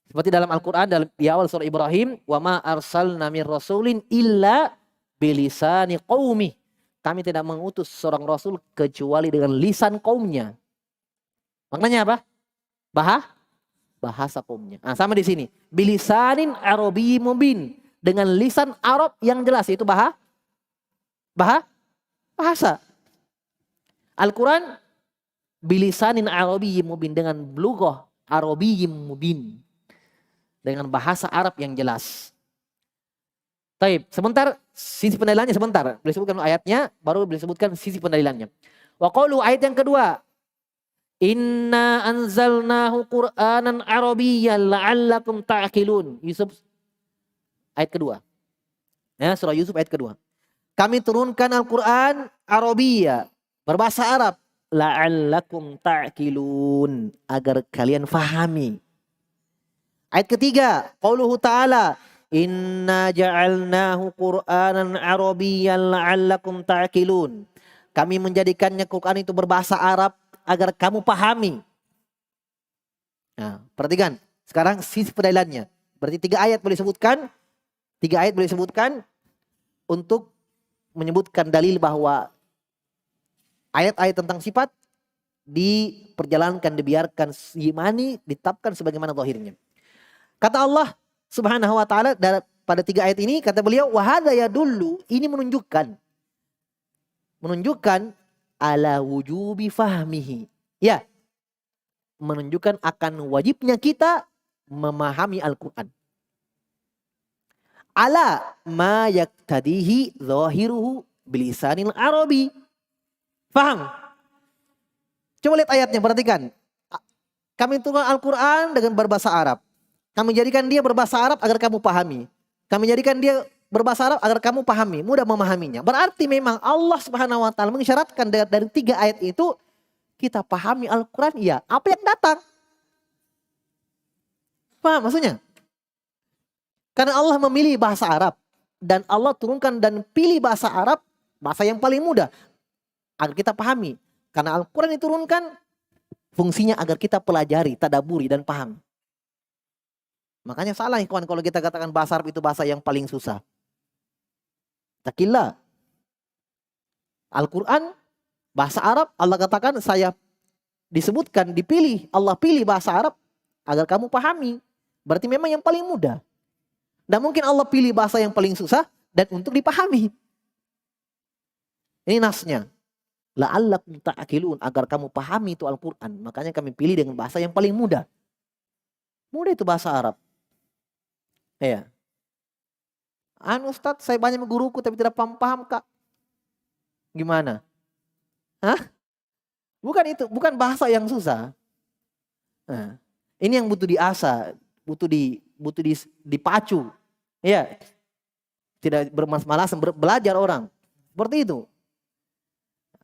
Seperti dalam Al-Quran di awal surah Ibrahim, wa ma arsalna mir rasulin illa bilisani qaumi. Kami tidak mengutus seorang rasul kecuali dengan lisan kaumnya. Maknanya apa? Bahasa kaumnya. Nah, sama di sini. Bilisanin Arabiyyin mubin, dengan lisan Arab yang jelas, itu bahasa. Al-Quran bilisanin Arabiyyin mubin, dengan lughah Arabiyyin mubin, dengan bahasa Arab yang jelas. Taib, sebentar sisi pendalilannya sebentar. Boleh sebutkan ayatnya, baru boleh sebutkan sisi pendalilannya. Wa qalu, ayat yang kedua. Inna anzalnahu Qur'anan Arabiyyan la'allakum ta'qilun. Yusuf ayat kedua. Ya, surah Yusuf ayat kedua. Kami turunkan Al-Quran Arabiyya, berbahasa Arab. La'allakum ta'qilun, agar kalian fahami. Ayat ketiga, qauluhu ta'ala, inna ja'alnahu Qur'anan Arabiyyan la'allakum ta'qilun. Kami menjadikannya Quran itu berbahasa Arab agar kamu pahami. Nah, perhatikan. Sekarang sisi pendalilannya. Berarti 3 ayat boleh sebutkan untuk menyebutkan dalil bahwa ayat-ayat tentang sifat diperjalankan, dibiarkan, imani, ditetapkan sebagaimana zahirnya. Kata Allah Subhanahu wa taala pada 3 ayat ini, kata beliau, wa hadza yadullu, ini menunjukkan ala wujubi fahmihi. Ya. Menunjukkan akan wajibnya kita memahami Al-Qur'an. Ala ma yaktadihi zahiruhu bilisanil Arabi. Faham? Coba lihat ayatnya, perhatikan. Kami turunkan Al-Qur'an dengan berbahasa Arab. Kami jadikan dia berbahasa Arab agar kamu pahami. Kami jadikan dia berbahasa Arab agar kamu pahami, mudah memahaminya. Berarti memang Allah Subhanahu wa taala mengisyaratkan dari 3 ayat itu kita pahami Al-Quran, ya, apa yang datang. Paham maksudnya? Karena Allah memilih bahasa Arab, dan Allah turunkan dan pilih bahasa Arab, bahasa yang paling mudah, agar kita pahami. Karena Al-Quran diturunkan fungsinya agar kita pelajari, tadaburi, dan paham. Makanya salah ikhwan kalau kita katakan bahasa Arab itu bahasa yang paling susah. Takillah. Al-Quran bahasa Arab, Allah katakan saya disebutkan, dipilih, Allah pilih bahasa Arab agar kamu pahami. Berarti memang yang paling mudah. Dan mungkin Allah pilih bahasa yang paling susah dan untuk dipahami. Ini nasnya. La'allakum ta'qilun, agar kamu pahami itu Al-Quran. Makanya kami pilih dengan bahasa yang paling mudah. Mudah itu bahasa Arab. Ya. Ustadz, saya banyak guruku tapi tidak paham Kak. Gimana? Hah? Bukan itu, bukan bahasa yang susah. Nah, ini yang butuh diasah, butuh dipacu. Ya. Tidak bermalas-malasan, belajar orang. Seperti itu.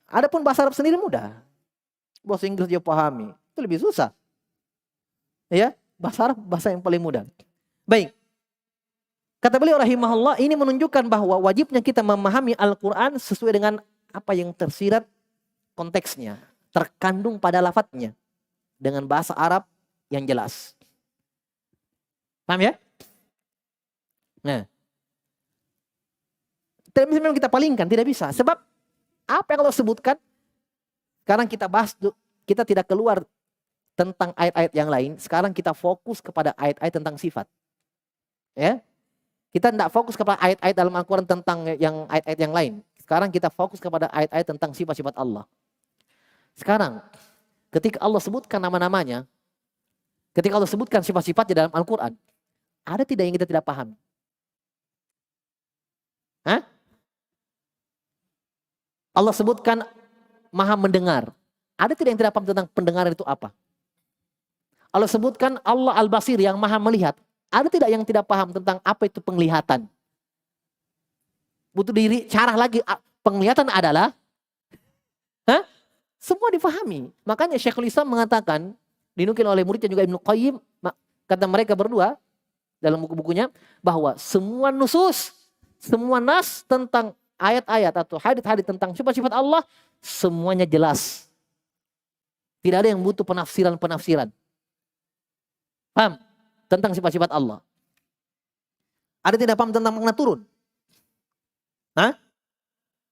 Adapun bahasa Arab sendiri mudah. Bahasa Inggris dia pahami, itu lebih susah. Ya, bahasa Arab bahasa yang paling mudah. Baik. Kata beliau rahimahullah, ini menunjukkan bahwa wajibnya kita memahami Al-Quran sesuai dengan apa yang tersirat konteksnya, terkandung pada lafadznya, dengan bahasa Arab yang jelas. Paham ya? Nah, tidak bisa memang kita palingkan, tidak bisa. Sebab apa yang Allah sebutkan, sekarang kita bahas, kita tidak keluar tentang ayat-ayat yang lain. Sekarang kita fokus kepada ayat-ayat tentang sifat. Ya, kita tidak fokus kepada ayat-ayat dalam Al-Quran tentang yang ayat-ayat yang lain. Sekarang kita fokus kepada ayat-ayat tentang sifat-sifat Allah. Sekarang, ketika Allah sebutkan nama-namanya, ketika Allah sebutkan sifat-sifat di dalam Al-Quran, ada tidak yang kita tidak paham? Hah? Allah sebutkan maha mendengar. Ada tidak yang tidak paham tentang pendengaran itu apa? Allah sebutkan Allah Al-Basir yang maha melihat. Ada tidak yang tidak paham tentang apa itu penglihatan? Butuh diri cara lagi. Penglihatan adalah semua difahami. Makanya Syekhul Islam mengatakan, dinukil oleh muridnya juga Ibnu Qayyim, kata mereka berdua dalam buku-bukunya, bahwa semua nusus, semua nas tentang ayat-ayat atau hadits-hadits tentang sifat-sifat Allah, semuanya jelas. Tidak ada yang butuh penafsiran-penafsiran. Paham? Tentang sifat-sifat Allah. Ada tidak paham tentang makna turun?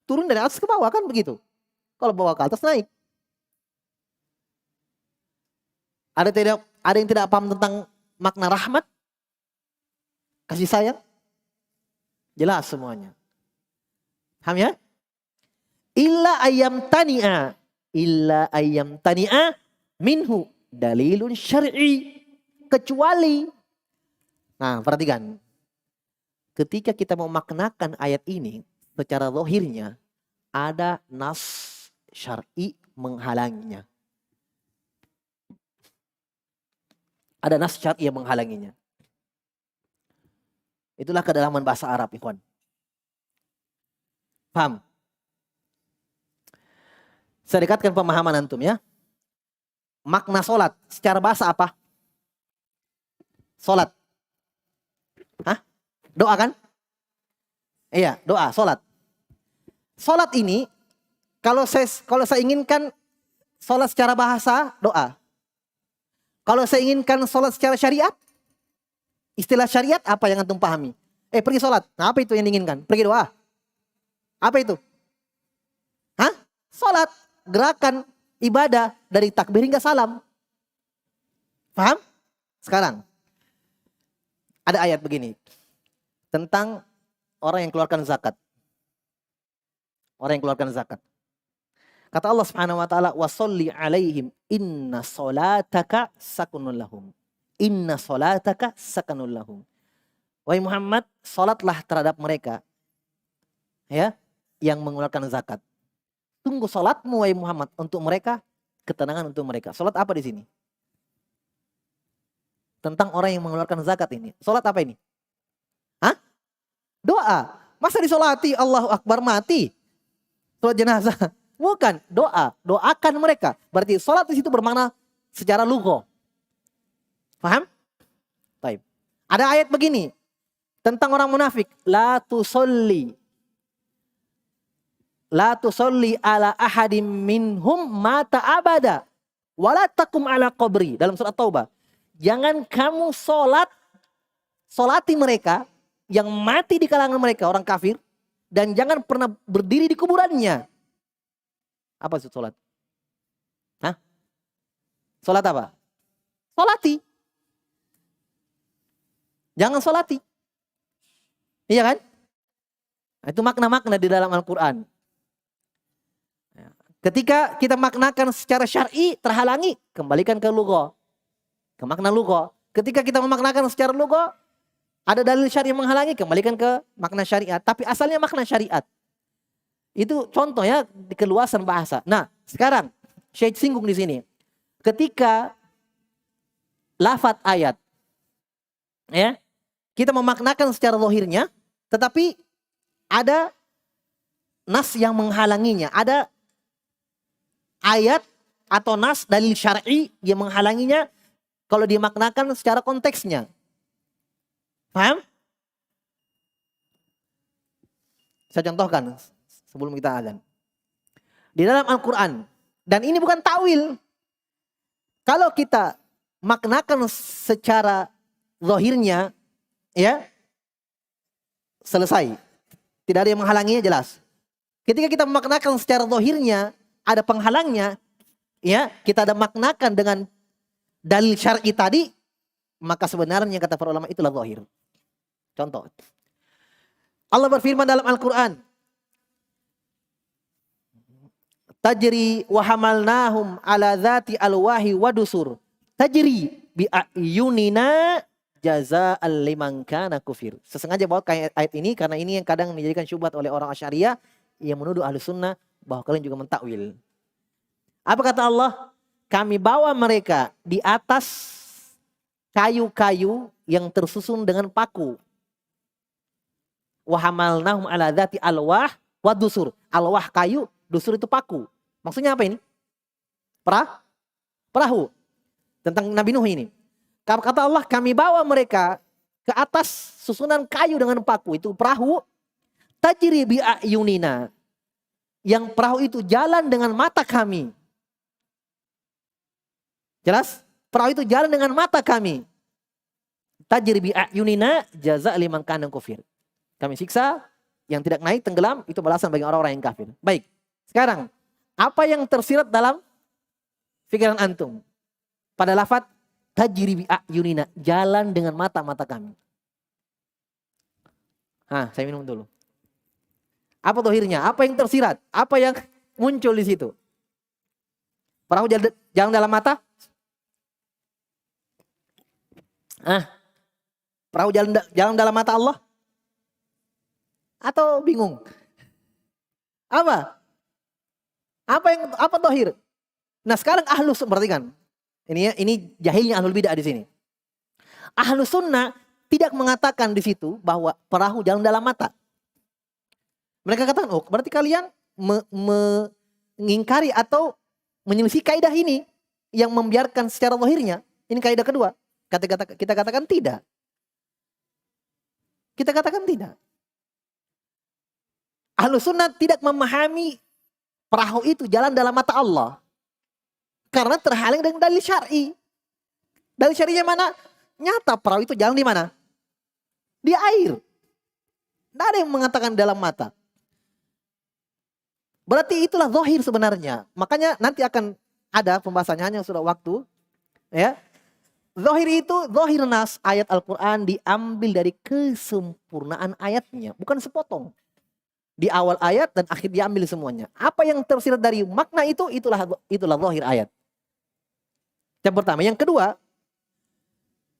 Turun dari atas ke bawah kan begitu. Kalau bawah ke atas naik. Ada yang tidak paham tentang makna rahmat? Kasih sayang? Jelas semuanya. Paham ya? Illa ayam tani'a minhu dalilun syar'i. Kecuali, nah perhatikan, ketika kita memaknakan ayat ini secara zahirnya, ada nas syar'i menghalanginya. Ada nas syar'i yang menghalanginya. Itulah kedalaman bahasa Arab, ikhwan. Paham? Saya dekatkan pemahaman antum ya. Makna solat secara bahasa apa? Solat. Doa kan? Iya, doa, solat. Solat ini, kalau saya inginkan solat secara bahasa, doa. Kalau saya inginkan solat secara syariat, istilah syariat apa yang antum pahami? Pergi solat. Nah, apa itu yang diinginkan? Pergi doa. Apa itu? Solat. Gerakan ibadah dari takbir hingga salam. Paham? Sekarang. Ada ayat begini. Tentang orang yang keluarkan zakat. Orang yang keluarkan zakat. Kata Allah Subhanahu wa taala, "Wa sholli 'alaihim inna sholataka sakunun lahum." Inna sholataka sakunun lahum. Wahai Muhammad, salatlah terhadap mereka ya yang mengeluarkan zakat. Tunggu salatmu wahai Muhammad untuk mereka, ketenangan untuk mereka. Salat apa di sini? Tentang orang yang mengeluarkan zakat ini. Salat apa ini? Doa. Masa disolati Allahu Akbar mati? Salat jenazah. Bukan, doa. Doakan mereka. Berarti salat di situ bermakna secara lugha. Paham? Baik. Ada ayat begini tentang orang munafik, la tusolli ala ahadim minhum mata abada wala takum ala qabri, dalam surat Taubah. Jangan kamu solati mereka yang mati di kalangan mereka, orang kafir, dan jangan pernah berdiri di kuburannya. Apa itu solat? Solat apa? Solati. Jangan solati. Iya kan? Itu makna-makna di dalam Al-Quran. Ketika kita maknakan secara syar'i terhalangi, kembalikan ke lugha. Ke makna lugha. Ketika kita memaknakan secara lugha, ada dalil syar'i yang menghalangi, kembalikan ke makna syariat. Tapi asalnya makna syariat. Itu contoh ya di keluasan bahasa. Nah, sekarang Syekh singgung di sini. Ketika lafaz ayat ya, kita memaknakan secara zahirnya, tetapi ada nas yang menghalanginya. Ada ayat atau nas dalil syar'i yang menghalanginya kalau dimaknakan secara konteksnya. Paham? Saya contohkan sebelum kita azan. Di dalam Al-Quran, dan ini bukan ta'wil. Kalau kita maknakan secara zahirnya, ya, selesai. Tidak ada yang menghalanginya, jelas. Ketika kita memaknakan secara zahirnya, ada penghalangnya, ya, kita ada maknakan dengan dalil syar'i tadi, maka sebenarnya kata para ulama itulah zahir. Contoh. Allah berfirman dalam Al-Quran, tajri wa hamalnahum ala dzati alwahi wa dusur tajri bi ayunina jazaa'al liman kana kufir. Sesengaja bawa ayat ini karena ini yang kadang dijadikan syubhat oleh orang Asy'ariyah yang menuduh Ahlus Sunnah bahwa kalian juga mentakwil. Apa kata Allah? Kami bawa mereka di atas kayu-kayu yang tersusun dengan paku. Wa hamalnahum ala dzati alwah wa dusur. Alwah kayu, dusur itu paku. Maksudnya apa ini? Perahu. Tentang Nabi Nuh ini. Kata Allah, kami bawa mereka ke atas susunan kayu dengan paku. Itu perahu. Tajri bi ayunina. Yang perahu itu jalan dengan mata kami. Jelas? Perahu itu jalan dengan mata kami. Tajri bi ayunina jaza liman kana kufir. Kami siksa yang tidak naik tenggelam, itu balasan bagi orang-orang yang kafir. Baik. Sekarang, apa yang tersirat dalam pikiran antum? Pada lafaz tajri bi ayunina, jalan dengan mata-mata kami. Saya minum dulu. Apa dohirnya? Apa yang tersirat? Apa yang muncul di situ? Perahu jalan dalam mata? Perahu jalan dalam mata Allah? Atau bingung? Apa dohir? Nah sekarang ahlus perhatikan. Ini jahilnya ahlul bidah di sini. Ahlus sunnah tidak mengatakan di situ bahwa perahu jalan dalam mata. Mereka katakan, berarti kalian mengingkari atau menyelisih kaidah ini yang membiarkan secara zahirnya. Ini kaidah kedua. Kita katakan tidak. Kita katakan tidak. Ahlus sunnah tidak memahami perahu itu jalan dalam mata Allah. Karena terhalang dengan dalil syar'i. Dalil syar'inya mana? Nyata perahu itu jalan di mana? Di air. Tidak ada yang mengatakan dalam mata. Berarti itulah zahir sebenarnya. Makanya nanti akan ada pembahasannya, hanya sudah waktu. Ya. Zahir itu, zahir nas ayat Al-Quran diambil dari kesempurnaan ayatnya. Bukan sepotong. Di awal ayat dan akhir diambil semuanya. Apa yang tersirat dari makna itu, itulah zahir ayat. Yang pertama. Yang kedua,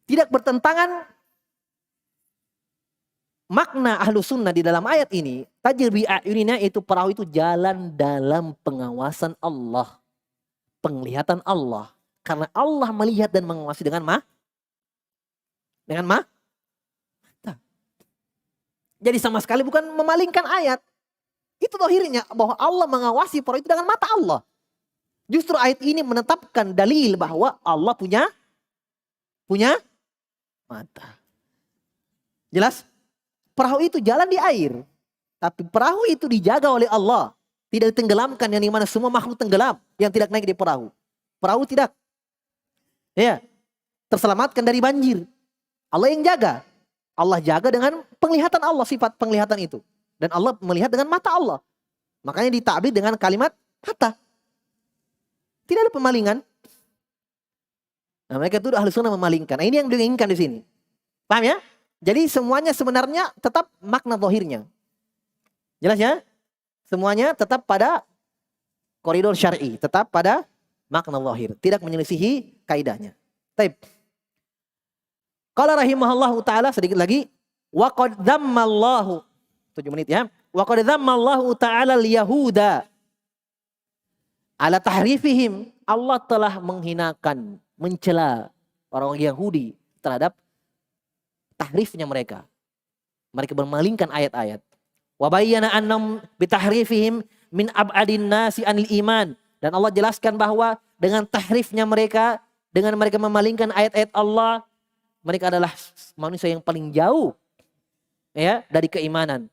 tidak bertentangan makna ahlu sunnah di dalam ayat ini. Tajri bi ayunina, itu perahu itu jalan dalam pengawasan Allah. Penglihatan Allah. Karena Allah melihat dan mengawasi dengan mata. Jadi sama sekali bukan memalingkan ayat. Itu zahirnya bahwa Allah mengawasi perahu itu dengan mata Allah. Justru ayat ini menetapkan dalil bahwa Allah punya mata. Jelas? Perahu itu jalan di air. Tapi perahu itu dijaga oleh Allah. Tidak ditenggelamkan, yang dimana semua makhluk tenggelam. Yang tidak naik di perahu. Perahu tidak. Ya, terselamatkan dari banjir. Allah yang jaga. Allah jaga dengan penglihatan Allah, sifat penglihatan itu. Dan Allah melihat dengan mata Allah. Makanya ditakbir dengan kalimat mata. Tidak ada pemalingan. Nah, mereka itu ahli sunnah memalingkan. Nah, ini yang diinginkan di sini. Paham ya? Jadi semuanya sebenarnya tetap makna zahirnya. Jelas ya? Semuanya tetap pada koridor syar'i, tetap pada makna zahir, tidak menyelisihi kaidahnya. Taib. Qala rahimahullahu taala, sedikit lagi, wa qad dzammallahu 7 menit ya. Wa qad dzammallahu taala al-yahuda ala tahrifihim. Allah telah menghinakan, mencela orang Yahudi terhadap tahrifnya mereka. Mereka bermalingkan ayat-ayat. Wa bayyana annam bi tahrifihim min ab'adin nasi anil iman. Dan Allah jelaskan bahwa dengan tahrifnya mereka, dengan mereka memalingkan ayat-ayat Allah, mereka adalah manusia yang paling jauh ya dari keimanan.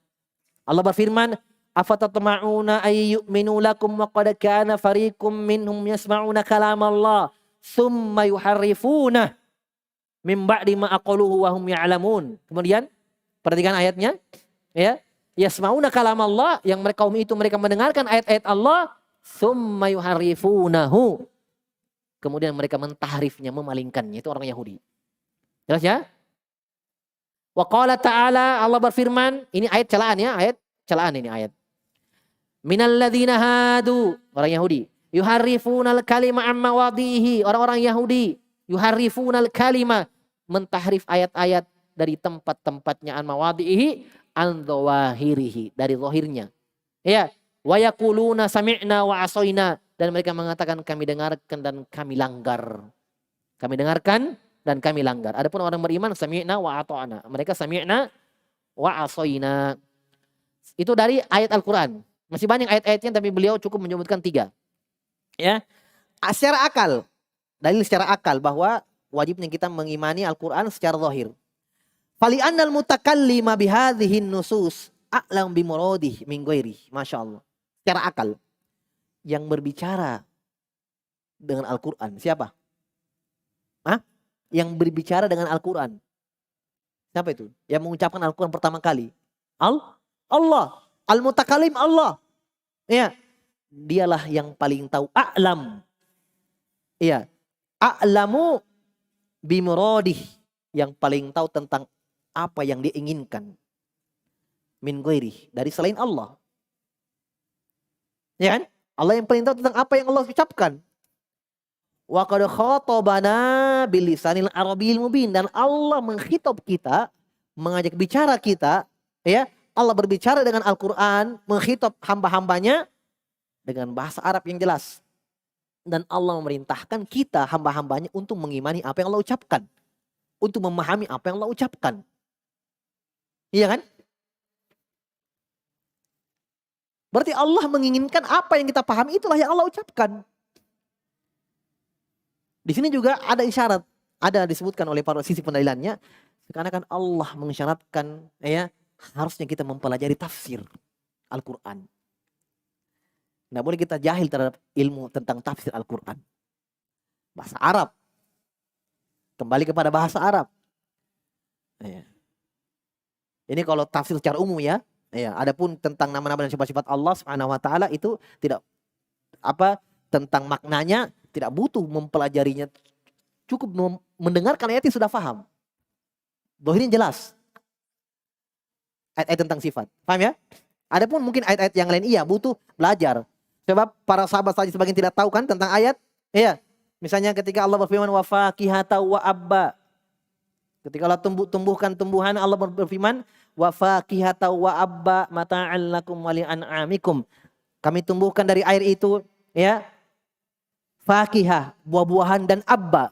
Allah berfirman, afatatma'una ay yu'minu lakum wa qad kana fariqum minhum yasma'una kalam Allah summa yuharrifuna min ba'di ma aqaluhu wa hum ya'lamun. Kemudian perhatikan ayatnya ya, yasma'una kalam Allah, yang mereka kaum itu mereka mendengarkan ayat-ayat Allah, summa yuharrifunahu, kemudian mereka mentahrifnya, memalingkannya. Itu orang Yahudi. Jelas ya? Wa qala ta'ala, Allah berfirman, ini ayat celaan ya, ayat celaan ini ayat. Minal ladzina hadu, orang Yahudi, yuharrifunal kalima amma wadihi, orang-orang Yahudi, yuharrifunal kalima, mentahrif ayat-ayat dari tempat-tempatnya, an mawadihi an dhawahirihi, dari zahirnya. Ya, Wa yaquluna sami'na wa asoina, dan mereka mengatakan kami dengarkan dan kami langgar. Kami dengarkan dan kami langgar. Adapun orang beriman sami'na wa ata'na. Mereka sami'na wa asoina. Itu dari ayat Al-Quran. Masih banyak ayat-ayatnya tapi beliau cukup menyebutkan 3. Ya. Secara akal. Dalil secara akal bahwa wajibnya kita mengimani Al-Quran secara zahir. Fali annal mutakallima bihadhihi nusus a'lam bimuradih min ghairi. Masya Allah. Secara akal. Yang berbicara dengan Al-Quran. Siapa? Hah? Yang berbicara dengan Al-Quran. Siapa itu? Yang mengucapkan Al-Quran pertama kali. Allah. Al-Mutakallim Allah. Ya. Dialah yang paling tahu. A'lam. Iya. A'lamu bimuradih. Yang paling tahu tentang apa yang dia inginkan. Min ghairi. Dari selain Allah. Ya kan? Allah yang paling tahu tentang apa yang Allah ucapkan. Wa qad khatabana bilisanil arabiyil mubin, dan Allah mengkhitab kita, mengajak bicara kita, ya. Allah berbicara dengan Al-Qur'an, mengkhitab hamba-hambanya dengan bahasa Arab yang jelas. Dan Allah memerintahkan kita hamba-hambanya untuk mengimani apa yang Allah ucapkan, untuk memahami apa yang Allah ucapkan. Iya kan? Berarti Allah menginginkan apa yang kita pahami itulah yang Allah ucapkan. Di sini juga ada isyarat, ada disebutkan oleh para sisi pendalilannya, karena kan Allah mengisyaratkan, ya, harusnya kita mempelajari tafsir Al-Quran. Nggak boleh kita jahil terhadap ilmu tentang tafsir Al-Quran. Bahasa Arab. Kembali kepada bahasa Arab. Ya. Ini kalau tafsir secara umum ya. Ya, adapun tentang nama-nama dan sifat-sifat Allah Subhanahu wa taala itu tidak tentang maknanya tidak butuh mempelajarinya, cukup mendengarkan ayatnya sudah paham. Dohirnya jelas. Ayat-ayat tentang sifat. Paham ya? Adapun mungkin ayat-ayat yang lain iya butuh belajar. Sebab para sahabat saja sebagian tidak tahu kan tentang ayat. Iya. Misalnya ketika Allah berfirman wa faqihata wa abba. Ketika Allah tumbuhkan tumbuhan, Allah berfirman wa faqihata wa abba mata'an lakum wa li'an'amikum. Kami tumbuhkan dari air itu, ya, faqihah, buah-buahan, dan abba.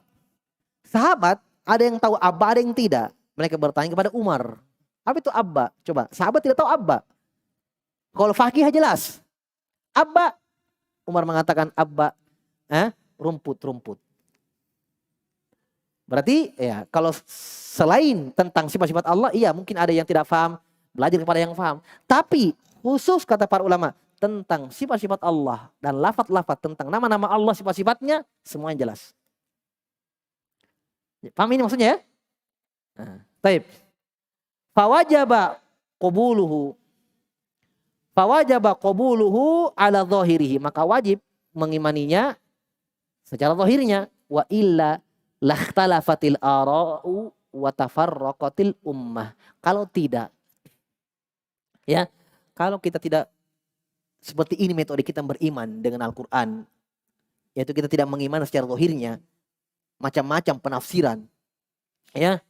Sahabat ada yang tahu abba, ada yang tidak. Mereka bertanya kepada Umar, apa itu abba? Coba, sahabat tidak tahu abba. Kalau faqihah jelas. Abba, Umar mengatakan abba, rumput-rumput. Berarti ya kalau selain tentang sifat-sifat Allah, iya mungkin ada yang tidak paham, belajar kepada yang paham. Tapi khusus kata para ulama tentang sifat-sifat Allah dan lafaz-lafaz tentang nama-nama Allah, sifat-sifatnya semuanya jelas. Paham ini maksudnya ya? Nah, taib. Fawajaba qabuluhu ala zahirihi, maka wajib mengimaninya secara zahirnya. Wa illa lakhtalafatil ara'u wa tafarraqatil ummah. Kalau tidak, ya, kalau kita tidak seperti ini metode kita beriman dengan Al-Quran, yaitu kita tidak mengimani secara zahirnya, macam-macam penafsiran, ya,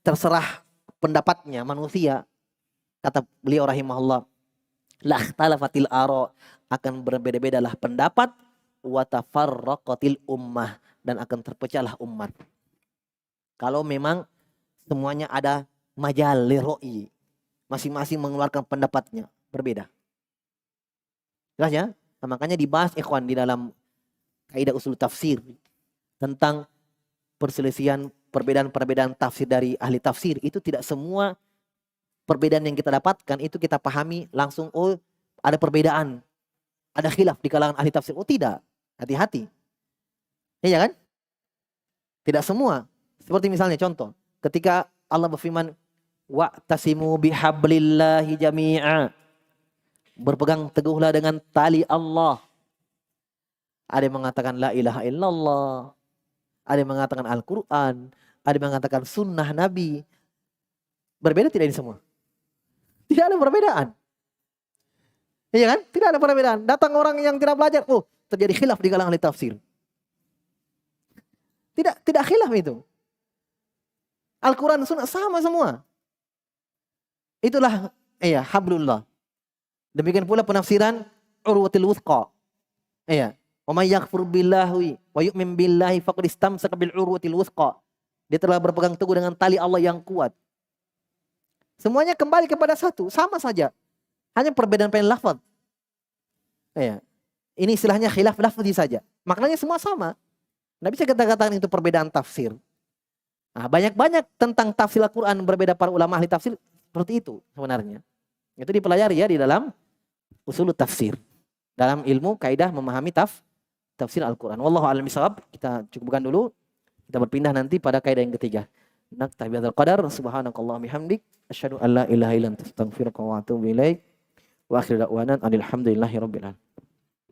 terserah pendapatnya manusia. Kata beliau rahimahullah, lakhtalafatil ara', akan berbeda-bedalah pendapat, wa tafarraqatil ummah, dan akan terpecahlah umat. Kalau memang semuanya ada majal liro'i, masing-masing mengeluarkan pendapatnya berbeda. Jelas ya? Nah, makanya dibahas ikhwan di dalam kaidah usul tafsir tentang perselisihan, perbedaan-perbedaan tafsir dari ahli tafsir. Itu tidak semua perbedaan yang kita dapatkan itu kita pahami langsung, oh ada perbedaan, ada khilaf di kalangan ahli tafsir. Oh tidak, hati-hati. Iya kan? Tidak semua. Seperti misalnya contoh, ketika Allah berfirman wa'tasimu bihablillahi jami'a, berpegang teguhlah dengan tali Allah. Ada yang mengatakan la ilaha illallah, ada yang mengatakan Al-Quran, ada yang mengatakan sunnah Nabi. Berbeda tidak ini semua? Tidak ada perbedaan. Iya kan? Tidak ada perbedaan. Datang orang yang tidak belajar, oh terjadi khilaf di kalangan ahli tafsir. Tidak khilaf itu. Al-Quran sunnah sama semua. Itulah hablullah. Demikian pula penafsiran urwatil wuthqa. Iya. Wa may yakfur billahi wa yu'min billahi faqad istamsaka bil urwatil wuthqa. Dia telah berpegang teguh dengan tali Allah yang kuat. Semuanya kembali kepada satu, sama saja. Hanya perbedaan lafaz. Iya. Ini istilahnya khilaf lafzi saja. Maknanya semua sama. Nggak bisa kita katakan itu perbedaan tafsir. Nah, banyak-banyak tentang tafsir Al-Quran berbeda para ulama ahli tafsir seperti itu sebenarnya. Itu dipelajari ya di dalam usul tafsir. Dalam ilmu kaidah memahami tafsir Al-Quran. Wallahu a'lam bishawab. Kita cukupkan dulu. Kita berpindah nanti pada kaidah yang ketiga. Naktabi hadzal qadar. Subhanakallahumma bihamdik. Asyhadu an la ilaha illa anta astaghfiruka wa atubu ilaik. Wa akhiru da'wanan alhamdulillahi rabbil alamin.